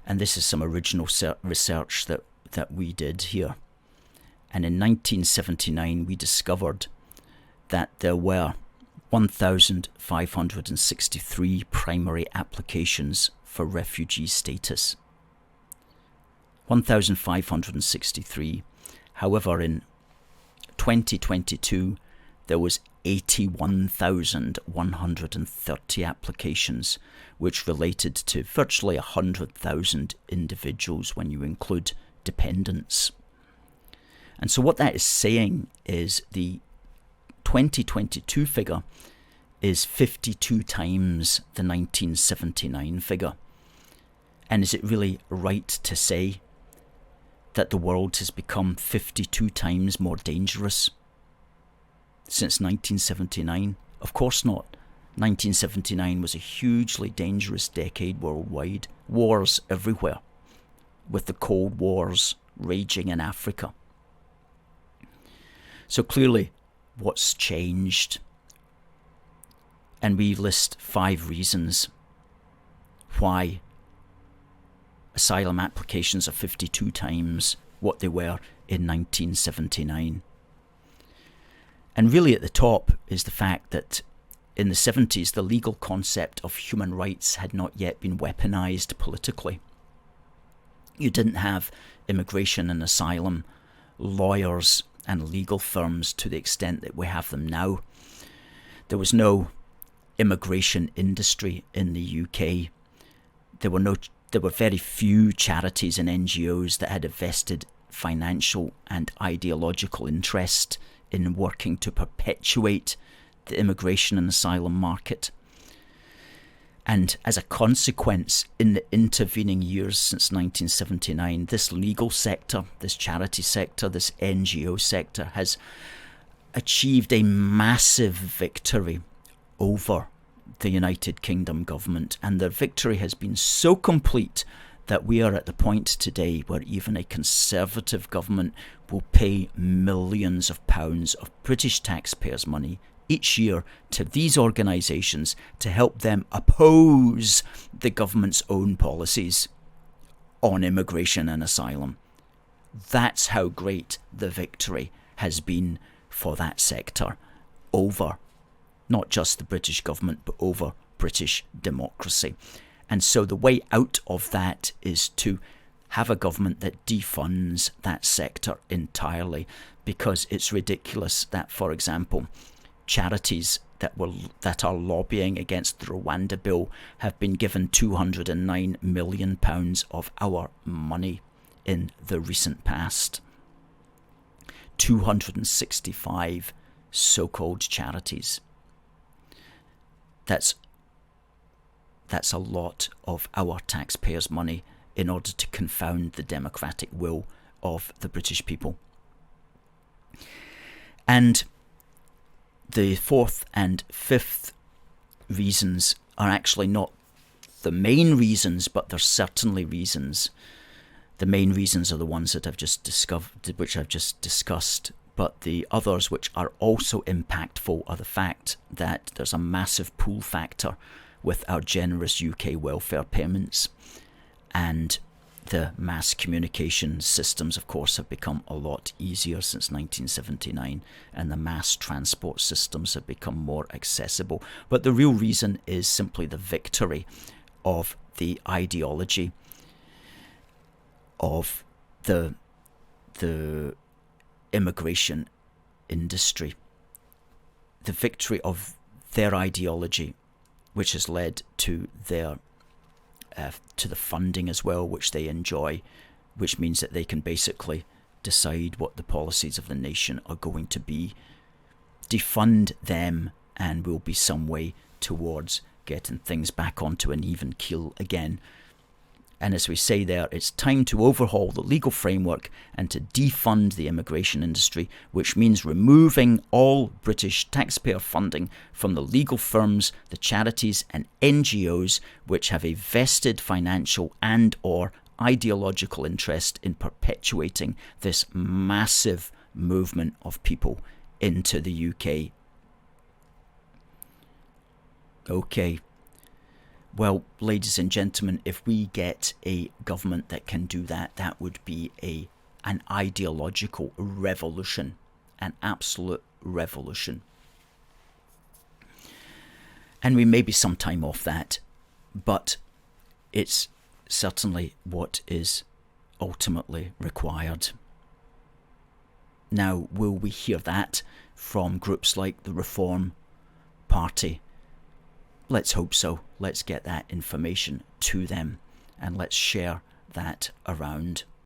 And this is some original research that we did here. And in 1979, we discovered that there were 1,563 primary applications for refugee status. 1,563. However, in 2022, there was 81,130 applications, which related to virtually 100,000 individuals when you include dependents. And so what that is saying is the 2022 figure is 52 times the 1979 figure. And is it really right to say that the world has become 52 times more dangerous since 1979? Of course not. 1979 was a hugely dangerous decade worldwide. Wars everywhere, with the Cold Wars raging in Africa. So clearly, what's changed? And we list 5 reasons why asylum applications are 52 times what they were in 1979. And really at the top is the fact that in the 70s, the legal concept of human rights had not yet been weaponized politically. You didn't have immigration and asylum lawyers and legal firms to the extent that we have them now. There was no immigration industry in the UK. There were very few charities and NGOs that had a vested financial and ideological interest in working to perpetuate the immigration and asylum market. And as a consequence, in the intervening years since 1979, this legal sector, this charity sector, this NGO sector has achieved a massive victory over the United Kingdom government. And the victory has been so complete that we are at the point today where even a Conservative government will pay millions of pounds of British taxpayers' money each year to these organisations to help them oppose the government's own policies on immigration and asylum. That's how great the victory has been for that sector over not just the British government, but over British democracy. And so the way out of that is to have a government that defunds that sector entirely, because it's ridiculous that, for example, charities that are lobbying against the Rwanda bill have been given £209 million of our money in the recent past. 265 so-called charities. That's a lot of our taxpayers' money in order to confound the democratic will of the British people. And the 4th and 5th reasons are actually not the main reasons, but they're certainly reasons. The main reasons are the ones that I've just discussed, but the others which are also impactful are the fact that there's a massive pull factor with our generous UK welfare payments, and the mass communication systems, of course, have become a lot easier since 1979, and the mass transport systems have become more accessible. But the real reason is simply the victory of the ideology of the immigration industry, the victory of their ideology, which has led to their to the funding as well, which they enjoy, which means that they can basically decide what the policies of the nation are going to be. Defund them and will be some way towards getting things back onto an even keel again. And as we say there, it's time to overhaul the legal framework and to defund the immigration industry, which means removing all British taxpayer funding from the legal firms, the charities and NGOs which have a vested financial and or ideological interest in perpetuating this massive movement of people into the UK. Okay. Well, ladies and gentlemen, if we get a government that can do that, that would be an ideological revolution, an absolute revolution. And we may be some time off that, but it's certainly what is ultimately required. Now, will we hear that from groups like the Reform Party? Let's hope so. Let's get that information to them and let's share that around.